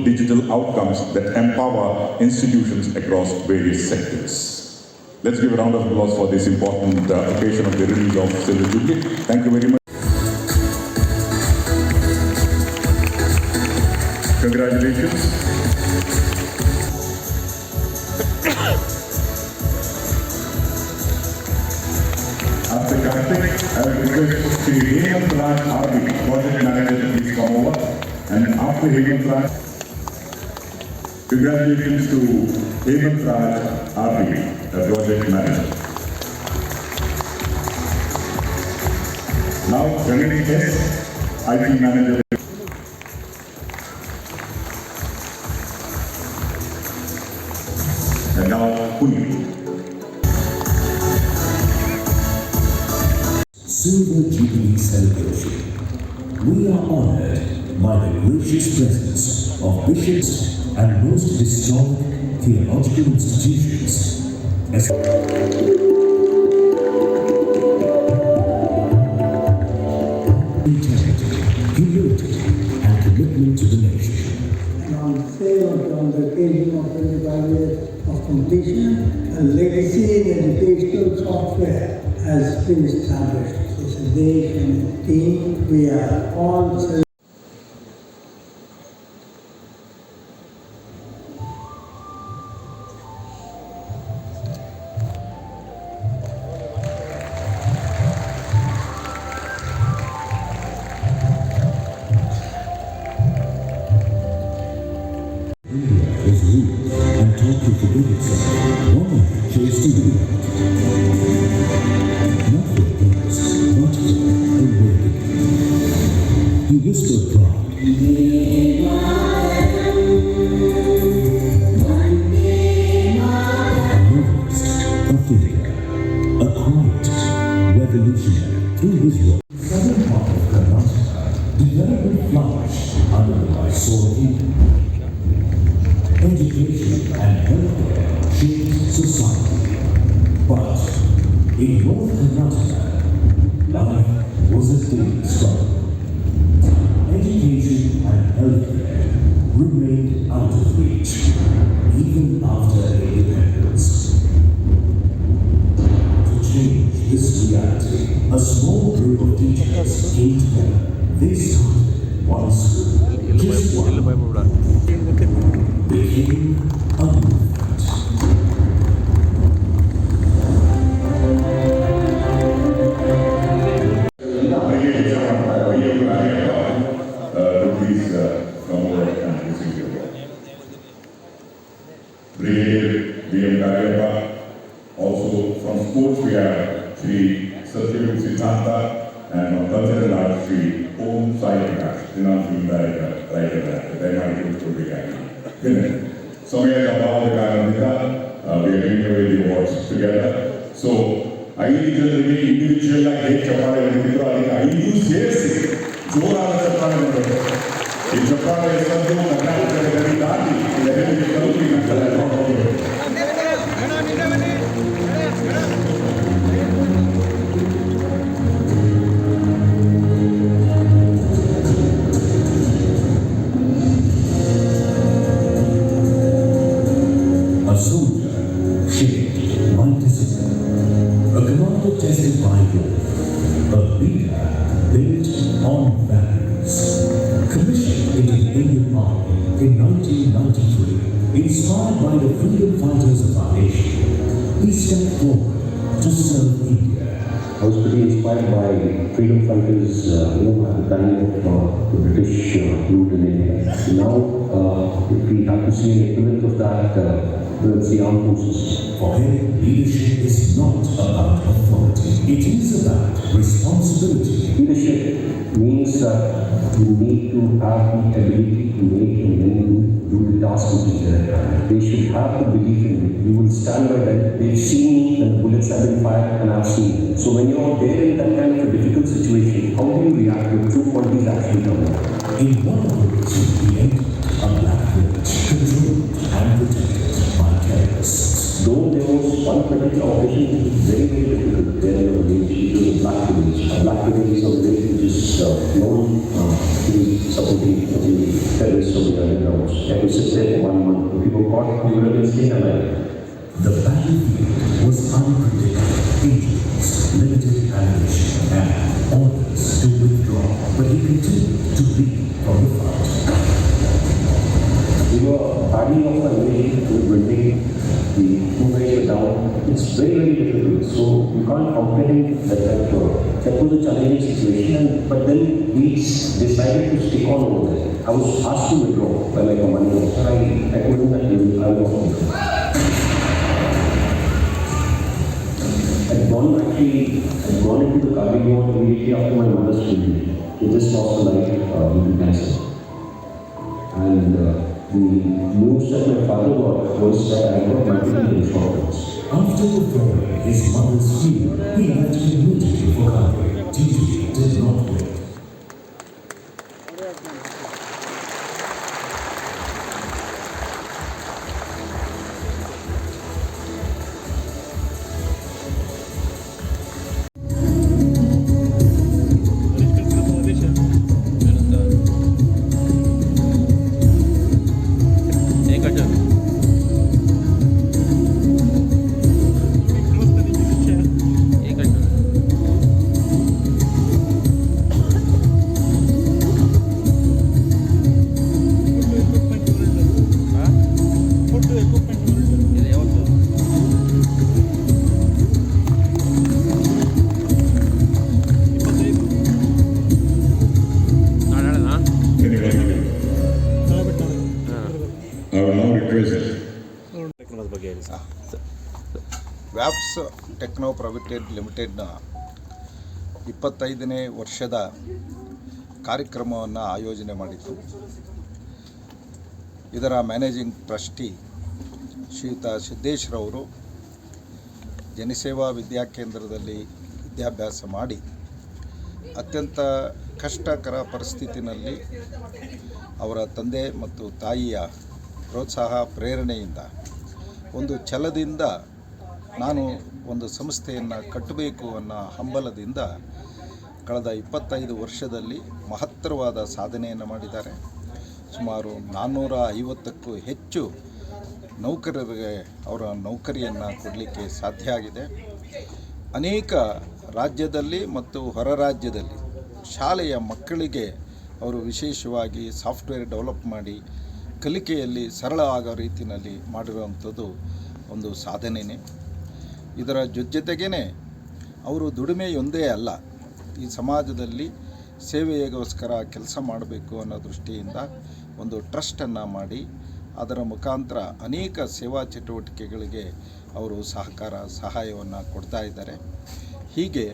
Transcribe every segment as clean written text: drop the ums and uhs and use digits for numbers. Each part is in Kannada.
digital outcomes that empower institutions across various sectors. Let's give a round of applause for this important occasion of the release of Silver Jubilee. Thank you very much. Congratulations. After Karthik, I will request Sri Hemant Raj Arvi, Project Manager, to please come over. And after Hemant Raj, congratulations to Hemant Raj Arvi, the Project Manager. Now, Ganesh S, IT Manager. And now, Puni. Silver Jubilee celebration. We are honored by the gracious presence of bishops and most historic theological institutions. Integrity, humility, and commitment to the nation. And on the occasion of 25 years of completion, a legacy in educational software has been established. It's a day and a team. We are all celebrating. India is rude and taught to forgive itself. One man chose to do that. Nothing is but a word. He whispered pride. A novelist, a thinker, a quiet revolutionary through his work. Southern part of Karnataka, development flourished under the Mysore kingdom. Education and healthcare shaped society. But in North Karnataka, life was a daily struggle. Education and healthcare remained out of reach, even after independence. To change this reality, a small group of teachers came together. They started one school, just one. Became a movement. Brigadier B.M. Garyappa. Also from sports we have Sri Satyavik Siddhanta, and from cultural art Sri Om Sai Prakash, Film Director, Writer, Dynamic Good. Samaya Kapal, we are giving away the awards together. So, I individual like H. Chapala, I use this. Jora Chapala. In Chapala is something that very large. Let me tell you, A soldier shaped by discipline, a commander tested by war, a leader built on values. Commissioned into the Indian Army in 1993, inspired by the freedom fighters of our nation, he stepped forward to serve India. I was pretty inspired by freedom fighters, at the time of the British rule in India. Now, if we have to see an equivalent of that, it's the armed forces. For him, leadership is not about authority. It is about responsibility. Leadership means that you need to have the ability to make and then do the task which is there. They should have the belief in it. You will stand by them. They've seen me when the bullets have been fired and I've seen it. So when you're there in that kind of a difficult situation, how do you react? Your true qualities actually come out. In one of the rooms he entered, a black village controlled and protected by terrorists. Though there was one particular operation which was very, very difficult there in the village, it was a black village. A black village is a village which is known to be supporting the terrorists of the grounds. I could sit there for 1 month. If you were caught, you would have been staying alive. The battlefield was unpredictable. Injuries, limited ammunition, and orders to withdraw. But he continued to lead from the front. We were hardly off our way to the building. The 2 guys were down. It's very, very difficult. So you can't comprehend that that was a challenging situation. But then we decided to stick on over there. I was asked to withdraw by my commanding officer. I couldn't. I was I'd gone into the carving board immediately after my mother's funeral. She just lost her life due to cancer. And the news that my father got was that I got multiple insurance. After withdrawing his mother's funeral, he left immediately for Kabul. TG did not wait. I will now request ವ್ಯಾಪ್ಸ್ ಟೆಕ್ನೋ ಪ್ರೈವೇಟೆಡ್ ಲಿಮಿಟೆಡ್ನ 25ನೇ ವರ್ಷದ ಕಾರ್ಯಕ್ರಮವನ್ನು ಆಯೋಜನೆ ಮಾಡಿತ್ತು. ಇದರ ಮ್ಯಾನೇಜಿಂಗ್ ಟ್ರಸ್ಟಿ ಶ್ರೀಯುತ ಸಿದ್ದೇಶ್ರವರು ಜನಸೇವಾ ವಿದ್ಯಾಕೇಂದ್ರದಲ್ಲಿ ವಿದ್ಯಾಭ್ಯಾಸ ಮಾಡಿ ಅತ್ಯಂತ ಕಷ್ಟಕರ ಪರಿಸ್ಥಿತಿನಲ್ಲಿ ಅವರ ತಂದೆ ಮತ್ತು ತಾಯಿಯ ಪ್ರೋತ್ಸಾಹ ಪ್ರೇರಣೆಯಿಂದ ಒಂದು ಛಲದಿಂದ ನಾನು ಒಂದು ಸಂಸ್ಥೆಯನ್ನು ಕಟ್ಟಬೇಕು ಅನ್ನೋ ಹಂಬಲದಿಂದ ಕಳೆದ 25 ವರ್ಷದಲ್ಲಿ ಮಹತ್ತರವಾದ ಸಾಧನೆಯನ್ನು ಮಾಡಿದ್ದಾರೆ. ಸುಮಾರು 450ಕ್ಕೂ ಹೆಚ್ಚು ನೌಕರರಿಗೆ ಅವರ ನೌಕರಿಯನ್ನು ಕೊಡಲಿಕ್ಕೆ ಸಾಧ್ಯ ಆಗಿದೆ. ಅನೇಕ ರಾಜ್ಯದಲ್ಲಿ ಮತ್ತು ಹೊರ ರಾಜ್ಯದಲ್ಲಿ ಶಾಲೆಯ ಮಕ್ಕಳಿಗೆ ಅವರು ವಿಶೇಷವಾಗಿ ಸಾಫ್ಟ್ವೇರ್ ಡೆವಲಪ್ ಮಾಡಿ ಕಲಿಕೆಯಲ್ಲಿ ಸರಳ ಆಗೋ ರೀತಿಯಲ್ಲಿ ಮಾಡಿರುವಂಥದ್ದು ಒಂದು ಸಾಧನೆಯೇ. ಇದರ ಜೊತೆಗೇ ಅವರು ದುಡಿಮೆಯೊಂದೇ ಅಲ್ಲ, ಈ ಸಮಾಜದಲ್ಲಿ ಸೇವೆಗೋಸ್ಕರ ಕೆಲಸ ಮಾಡಬೇಕು ಅನ್ನೋ ದೃಷ್ಟಿಯಿಂದ ಒಂದು ಟ್ರಸ್ಟನ್ನು ಮಾಡಿ ಅದರ ಮುಖಾಂತರ ಅನೇಕ ಸೇವಾ ಚಟುವಟಿಕೆಗಳಿಗೆ ಅವರು ಸಹಾಯವನ್ನು ಕೊಡ್ತಾ ಇದ್ದಾರೆ. ಹೀಗೆ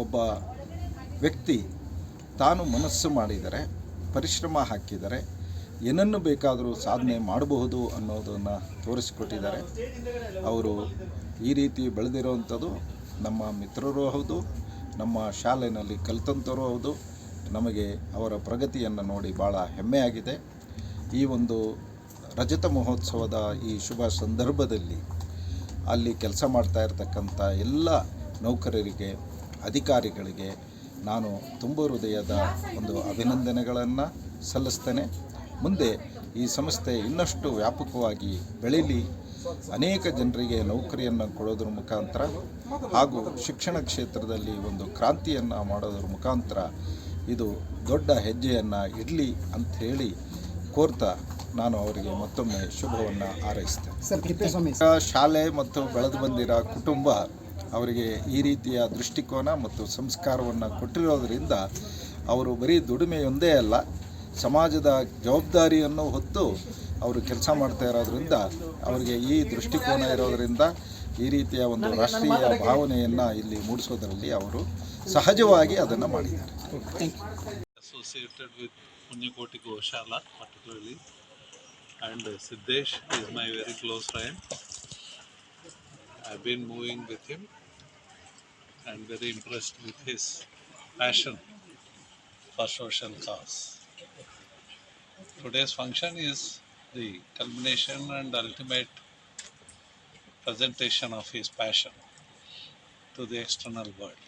ಒಬ್ಬ ವ್ಯಕ್ತಿ ತಾನು ಮನಸ್ಸು ಮಾಡಿದರೆ, ಪರಿಶ್ರಮ ಹಾಕಿದರೆ ಏನನ್ನು ಬೇಕಾದರೂ ಸಾಧನೆ ಮಾಡಬಹುದು ಅನ್ನೋದನ್ನು ತೋರಿಸಿಕೊಟ್ಟಿದ್ದಾರೆ. ಅವರು ಈ ರೀತಿ ಬೆಳೆದಿರುವಂಥದ್ದು ನಮ್ಮ ಮಿತ್ರರೂ ಹೌದು, ನಮ್ಮ ಶಾಲೆಯಲ್ಲಿ ಕಲಿತಂಥವರೂ ಹೌದು. ನಮಗೆ ಅವರ ಪ್ರಗತಿಯನ್ನು ನೋಡಿ ಭಾಳ ಹೆಮ್ಮೆಯಾಗಿದೆ. ಈ ಒಂದು ರಜತ ಮಹೋತ್ಸವದ ಈ ಶುಭ ಸಂದರ್ಭದಲ್ಲಿ ಅಲ್ಲಿ ಕೆಲಸ ಮಾಡ್ತಾ ಇರತಕ್ಕಂಥ ಎಲ್ಲ ನೌಕರರಿಗೆ, ಅಧಿಕಾರಿಗಳಿಗೆ ನಾನು ತುಂಬ ಹೃದಯದ ಒಂದು ಅಭಿನಂದನೆಗಳನ್ನು ಸಲ್ಲಿಸ್ತೇನೆ. ಮುಂದೆ ಈ ಸಂಸ್ಥೆ ಇನ್ನಷ್ಟು ವ್ಯಾಪಕವಾಗಿ ಬೆಳೀಲಿ, ಅನೇಕ ಜನರಿಗೆ ನೌಕರಿಯನ್ನು ಕೊಡೋದ್ರ ಮುಖಾಂತರ ಹಾಗೂ ಶಿಕ್ಷಣ ಕ್ಷೇತ್ರದಲ್ಲಿ ಒಂದು ಕ್ರಾಂತಿಯನ್ನು ಮಾಡೋದ್ರ ಮುಖಾಂತರ ಇದು ದೊಡ್ಡ ಹೆಜ್ಜೆಯನ್ನು ಇಡಲಿ ಅಂಥೇಳಿ ಕೋರ್ತಾ ನಾನು ಅವರಿಗೆ ಮತ್ತೊಮ್ಮೆ ಶುಭವನ್ನು ಹಾರೈಸ್ತೇನೆ. ಶಾಲೆ ಮತ್ತು ಬೆಳೆದು ಬಂದಿರೋ ಕುಟುಂಬ ಅವರಿಗೆ ಈ ರೀತಿಯ ದೃಷ್ಟಿಕೋನ ಮತ್ತು ಸಂಸ್ಕಾರವನ್ನು ಕೊಟ್ಟಿರೋದರಿಂದ ಅವರು ಬರೀ ದುಡಿಮೆಯೊಂದೇ ಅಲ್ಲ, ಸಮಾಜದ ಜವಾಬ್ದಾರಿಯನ್ನು ಹೊತ್ತು ಅವರು ಕೆಲಸ ಮಾಡ್ತಾ ಇರೋದ್ರಿಂದ ಅವರಿಗೆ ಈ ದೃಷ್ಟಿಕೋನ ಇರೋದರಿಂದ ಈ ರೀತಿಯ ಒಂದು ರಾಷ್ಟ್ರೀಯ ಭಾವನೆಯನ್ನು ಇಲ್ಲಿ ಮೂಡಿಸೋದರಲ್ಲಿ ಅವರು ಸಹಜವಾಗಿ ಅದನ್ನು ಮಾಡಿದ್ದಾರೆ. Associated with Punyakoti Goshala particularly, and Siddesh is my very close friend. I've been moving with him and very impressed with his passion for social cause. Today's function is the culmination and ultimate presentation of his passion to the external world.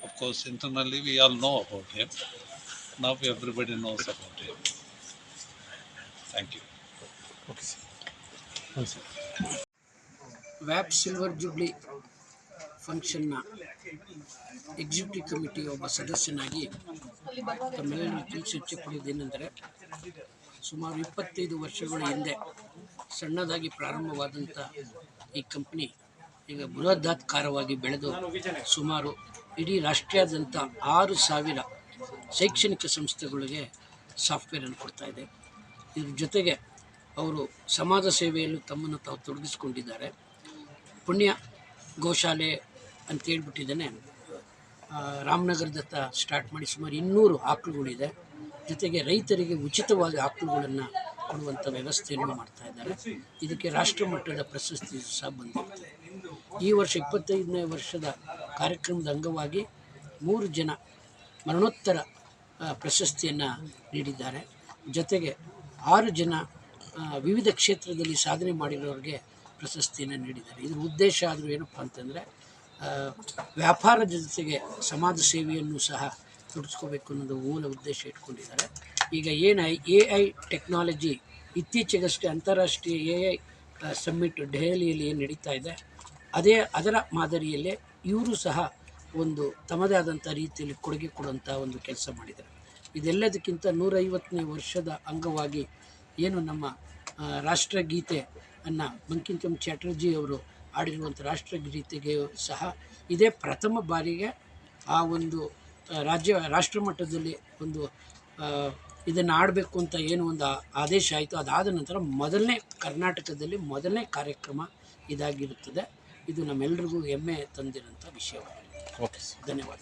Of course, internally we all know about him. Now everybody knows about him. Thank you. ವ್ಯಾಪ್ ಸಿಲ್ವರ್ ಜೂಬ್ಲಿ ಫಂಕ್ಷನ್ನ ಎಕ್ಸಿಕ್ಯೂಟಿವ್ ಕಮಿಟಿಯ ಒಬ್ಬ ಸದಸ್ಯನಾಗಿ ತಮ್ಮೆಲ್ಲರಿಗೂ ತಿಳಿಸಿ ಪಡೆಯುವುದೇನೆಂದರೆ, ಸುಮಾರು 25 ವರ್ಷಗಳ ಹಿಂದೆ ಸಣ್ಣದಾಗಿ ಪ್ರಾರಂಭವಾದಂಥ ಈ ಕಂಪ್ನಿ ಈಗ ಬೃಹದಾಕಾರವಾಗಿ ಬೆಳೆದು ಸುಮಾರು ಇಡೀ ರಾಷ್ಟ್ರಾದ್ಯಂತ 6,000 ಶೈಕ್ಷಣಿಕ ಸಂಸ್ಥೆಗಳಿಗೆ ಸಾಫ್ಟ್ವೇರನ್ನು ಕೊಡ್ತಾ ಇದೆ. ಇದ್ರ ಜೊತೆಗೆ ಅವರು ಸಮಾಜ ಸೇವೆಯಲ್ಲೂ ತಮ್ಮನ್ನು ತಾವು ತೊಡಗಿಸಿಕೊಂಡಿದ್ದಾರೆ. ಪುಣ್ಯ ಗೋಶಾಲೆ ಅಂತೇಳ್ಬಿಟ್ಟಿದ್ದಾನೆ, ರಾಮನಗರದತ್ತ ಸ್ಟಾರ್ಟ್ ಮಾಡಿ ಸುಮಾರು 200 ಆಕಳುಗಳಿದೆ. ಜೊತೆಗೆ ರೈತರಿಗೆ ಉಚಿತವಾಗಿ ಆಕಳುಗಳನ್ನು ಕೊಡುವಂಥ ವ್ಯವಸ್ಥೆಯನ್ನು ಮಾಡ್ತಾ ಇದ್ದಾರೆ. ಇದಕ್ಕೆ ರಾಷ್ಟ್ರ ಮಟ್ಟದ ಪ್ರಶಸ್ತಿ ಸಹ ಬಂದಿರುತ್ತೆ. ಈ ವರ್ಷ 25ನೇ ವರ್ಷದ ಕಾರ್ಯಕ್ರಮದ ಅಂಗವಾಗಿ 3 ಜನ ಮರಣೋತ್ತರ ಪ್ರಶಸ್ತಿಯನ್ನು ನೀಡಿದ್ದಾರೆ. ಜೊತೆಗೆ 6 ಜನ ವಿವಿಧ ಕ್ಷೇತ್ರದಲ್ಲಿ ಸಾಧನೆ ಮಾಡಿರೋರಿಗೆ ಪ್ರಶಸ್ತಿಯನ್ನು ನೀಡಿದ್ದಾರೆ. ಇದರ ಉದ್ದೇಶ ಆದರೂ ಏನಪ್ಪ ಅಂತಂದರೆ, ವ್ಯಾಪಾರದ ಜೊತೆಗೆ ಸಮಾಜ ಸೇವೆಯನ್ನು ಸಹ ತೊಡಗಿಸ್ಕೋಬೇಕು ಅನ್ನೋದು ಮೂಲ ಉದ್ದೇಶ ಇಟ್ಕೊಂಡಿದ್ದಾರೆ. ಈಗ ಏನು AI ಟೆಕ್ನಾಲಜಿ ಇತ್ತೀಚೆಗಷ್ಟೇ ಅಂತಾರಾಷ್ಟ್ರೀಯ AI ಸಮ್ಮಿಟ್ ದೆಹಲಿಯಲ್ಲಿ ಏನು ನಡೀತಾ ಇದೆ, ಅದರ ಮಾದರಿಯಲ್ಲೇ ಇವರು ಸಹ ಒಂದು ತಮ್ಮದೇ ಆದಂಥ ರೀತಿಯಲ್ಲಿ ಕೊಡುಗೆ ಕೊಡುವಂಥ ಒಂದು ಕೆಲಸ ಮಾಡಿದ್ದಾರೆ. ಇದೆಲ್ಲದಕ್ಕಿಂತ 150ನೇ ವರ್ಷದ ಅಂಗವಾಗಿ ಏನು ನಮ್ಮ ರಾಷ್ಟ್ರಗೀತೆಯನ್ನು ಬಂಕಿಮ್ ಚಟರ್ಜಿ ಅವರು ಆಡಿರುವಂಥ ರಾಷ್ಟ್ರಗೀತೆಗೆ ಸಹ ಇದೇ ಪ್ರಥಮ ಬಾರಿಗೆ ಆ ಒಂದು ರಾಷ್ಟ್ರ ಮಟ್ಟದಲ್ಲಿ ಒಂದು ಇದನ್ನು ಆಡಬೇಕು ಅಂತ ಏನು ಒಂದು ಆದೇಶ ಆಯಿತು. ಅದಾದ ನಂತರ ಕರ್ನಾಟಕದಲ್ಲಿ ಮೊದಲನೇ ಕಾರ್ಯಕ್ರಮ ಇದಾಗಿರುತ್ತದೆ. ಇದು ನಮ್ಮೆಲ್ಲರಿಗೂ ಹೆಮ್ಮೆ ತಂದಿರೋಂಥ ವಿಷಯವಾಗಿದೆ. ಓಕೆ, ಧನ್ಯವಾದ.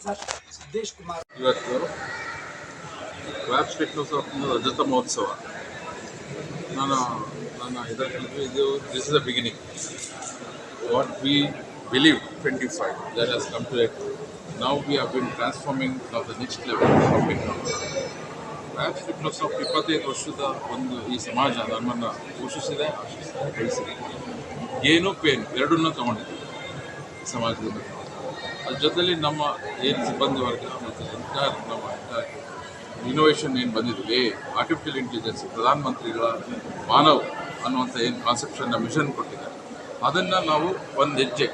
ಇವತ್ತು ವ್ಯಾಪ್ಸ್ ಟೆಕ್ನೋಸಾಫ್ಟ್ನ ರಜತ ಮಹೋತ್ಸವ. ನನ್ನ ಇದರಲ್ಲಿ this is the beginning. What we believe 25 that has come to it. Now we have been transforming to the next level of technology. ವ್ಯಾಪ್ಸ್ ಟೆಕ್ನೋಸಾಫ್ಟ್ 25 ವರ್ಷದ ಒಂದು ಈ ಸಮಾಜ ನಮ್ಮನ್ನು ಪೋಷಿಸಿದೆ, ಬೆಳೆಸಿದೆ. ಏನು ಪೇನು ಎರಡನ್ನೂ ತಗೊಂಡಿದೆ ಸಮಾಜದಿಂದ. ಅದ್ರ ಜೊತೆಲಿ ನಮ್ಮ ಏನು ಸಿಬ್ಬಂದಿ ವರ್ಗ ಮತ್ತು ನಮ್ಮ ಇನೋವೇಷನ್ ಏನು ಬಂದಿದೆ, ಆರ್ಟಿಫಿಷಿಯಲ್ ಇಂಟೆಲಿಜೆನ್ಸ್, ಪ್ರಧಾನಮಂತ್ರಿಗಳ ಮಾನವ್ ಅನ್ನುವಂಥ ಏನು ಕಾನ್ಸೆಪ್ಷನ್ನ ಮಿಷನ್ ಕೊಟ್ಟಿದ್ದಾರೆ, ಅದನ್ನು ನಾವು ಒಂದು ಹೆಜ್ಜೆ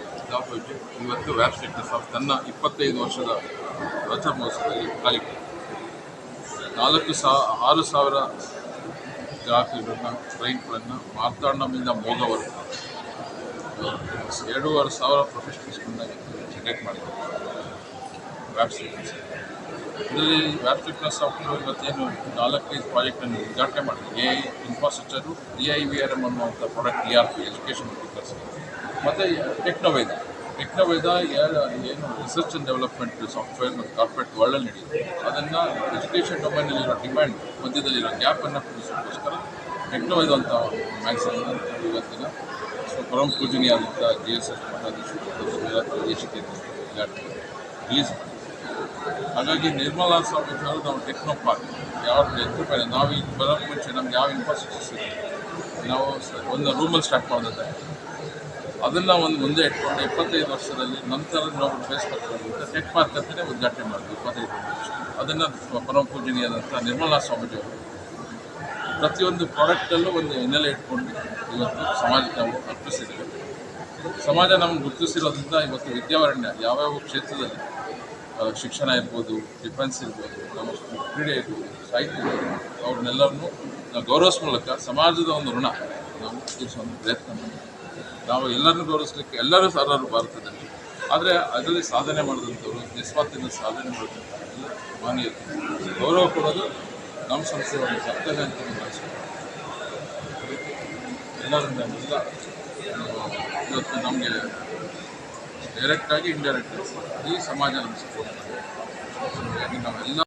ಇವತ್ತು ವ್ಯಾಪ್ಸ್ ಟೆಕ್ನೋಸಾಫ್ಟ್ ತನ್ನ 25 ವರ್ಷದ ರಜಾ ಮಹೋತ್ಸವದಲ್ಲಿ ಕಾಲಿಟ್ಟಿದೆ. 6,000 ಗ್ರಾಹಕರನ್ನು, ಕ್ಲೈಂಟ್ಗಳನ್ನು, ಮಾರ್ತಾಂಡಮಿಂದ ಮೋಗವರೆಗೂ 2,500 ಪ್ರೊಫೆಷನಲ್ಸ್ಗಳನ್ನ ಜನರೇಟ್ ಮಾಡಿದ್ದಾರೆ ವ್ಯಾಪ್ಸ್ ಟೆಕ್ನೋಸಾಫ್ಟ್. ಇದರಲ್ಲಿ ವ್ಯಾಪ್ಸ್ ಟೆಕ್ನೋಸಾಫ್ಟ್ ಇವತ್ತೇನು 4-5 ಪ್ರಾಜೆಕ್ಟನ್ನು ಉದ್ಘಾಟನೆ ಮಾಡಿದೆ. AI ಇನ್ಫ್ರಾಸ್ಟ್ರಕ್ಚರು, EIVRM ಅನ್ನುವಂಥ ಪ್ರಾಡಕ್ಟ್, ERP ಎಜುಕೇಷನ್ ವರ್ಕರ್ಸ್, ಮತ್ತು ಟೆಕ್ನೋವೇದ ಏನು ರಿಸರ್ಚ್ ಆ್ಯಂಡ್ ಡೆವಲಪ್ಮೆಂಟ್ ಸಾಫ್ಟ್ವೇರ್ ಮತ್ತು ಕಾರ್ಪೊರೇಟ್ ವರ್ಲ್ಡಲ್ಲಿ ನಡೆಯುತ್ತೆ. ಅದನ್ನು ಎಜುಕೇಷನ್ ಡೊಮೈನಲ್ಲಿರೋ ಡಿಮ್ಯಾಂಡ್ ಮಧ್ಯದಲ್ಲಿರೋ ಗ್ಯಾಪನ್ನು ಪೂರೈಸೋಕ್ಕೋಸ್ಕರ ಟೆಕ್ನೋವೇದ ಅಂತ ಮ್ಯಾಗ್ಝಿನ್ ಇವತ್ತಿನ ಪರಮ ಪೂಜನೀಯಾದಂಥ JSS ಮಠಾಧೀಶರು ದೇಶಿಕೇಂದ್ರ ರಿಲೀಸ್ ಮಾಡಿ. ಹಾಗಾಗಿ ನಿರ್ಮಲಾ ಸ್ವಾಮೀಜಿ ಅವರು ನಾವು ಟೆಕ್ನೋ ಪಾರ್ಕ್ ಯಾವ ಮೇಲೆ ನಾವು ಈಗ ಬರೋಕ್ಕೆ ಮುಂಚೆ ನಮ್ಗೆ ಯಾವ ಇನ್ಫ್ರಾಸ್ಟ್ರಕ್ಚರ್ಸ್ ಇದೆ, ನಾವು ಒಂದು ರೂಮಲ್ಲಿ ಸ್ಟಾರ್ಟ್ ಮಾಡಿದ್ರೆ ಅದನ್ನು ಒಂದು ಮುಂದೆ ಇಟ್ಕೊಂಡು 25 ವರ್ಷದಲ್ಲಿ ನಂತರ ನಾವು ಬೇಸ್ಪಟ್ಟು ಟೆಕ್ ಪಾರ್ಕ್ ಅಂತಲೇ ಉದ್ಘಾಟನೆ ಮಾಡಿದ್ವಿ 25 ವರ್ಷ. ಅದನ್ನು ಪರಮ ಪೂಜನೀಯಾದಂಥ ನಿರ್ಮಲಾ ಸ್ವಾಮೀಜಿ ಅವರು ಪ್ರತಿಯೊಂದು ಪ್ರಾಡಕ್ಟಲ್ಲೂ ಒಂದು ಹಿನ್ನೆಲೆ ಇಟ್ಕೊಂಡು ಇವತ್ತು ಸಮಾಜಕ್ಕೆ ನಾವು ಅರ್ಪಿಸಿದ್ದೇವೆ. ಸಮಾಜ ನಮ್ಗೆ ಗುರುತಿಸಿರೋದ್ರಿಂದ ಇವತ್ತು ವಿದ್ಯಾವರಣ್ಯ ಯಾವ್ಯಾವ ಕ್ಷೇತ್ರದಲ್ಲಿ ಶಿಕ್ಷಣ ಇರ್ಬೋದು, ಡಿಫೆನ್ಸ್ ಇರ್ಬೋದು, ನಮ್ಮ ಕ್ರೀಡೆ ಇರ್ಬೋದು, ಸಾಹಿತ್ಯ ಇರ್ಬೋದು, ಅವ್ರನ್ನೆಲ್ಲರನ್ನೂ ನಾವು ಗೌರವಿಸೋ ಮೂಲಕ ಸಮಾಜದ ಒಂದು ಋಣ ನಾವು ತೀರಿಸೋ ಒಂದು ಪ್ರಯತ್ನ ಮಾಡಿದ್ವಿ. ನಾವು ಎಲ್ಲರನ್ನೂ ಗೌರವಿಸಲಿಕ್ಕೆ ಎಲ್ಲರೂ ಸಾರರು ಭಾರತದಲ್ಲಿ, ಆದರೆ ಅದರಲ್ಲಿ ಸಾಧನೆ ಮಾಡಿದಂಥವ್ರು, ನಿಸ್ವಾರ್ಥದಿಂದ ಸಾಧನೆ ಮಾಡಿದಂಥ ಎಲ್ಲ ಮಾನವೀಯತೆ ಗೌರವ ಕೊಡೋದು ನಮ್ಮ ಸಂಸ್ಥೆಯ ಒಂದು ಕರ್ತವ್ಯ ಅಂತ ಭಾವಿಸ್ತೀವಿ. ಎಲ್ಲರಿಂದ ಎಲ್ಲ ಇವತ್ತು ನಮಗೆ ಡೈರೆಕ್ಟಾಗಿ ಇಂಡೈರೆಕ್ಟಾಗಿ ಈ ಸಮಾಜ ನಮ್ಗೆ ಸಪೋರ್ಟ್ ಮಾಡಿದೆ. ನಾವೆಲ್ಲ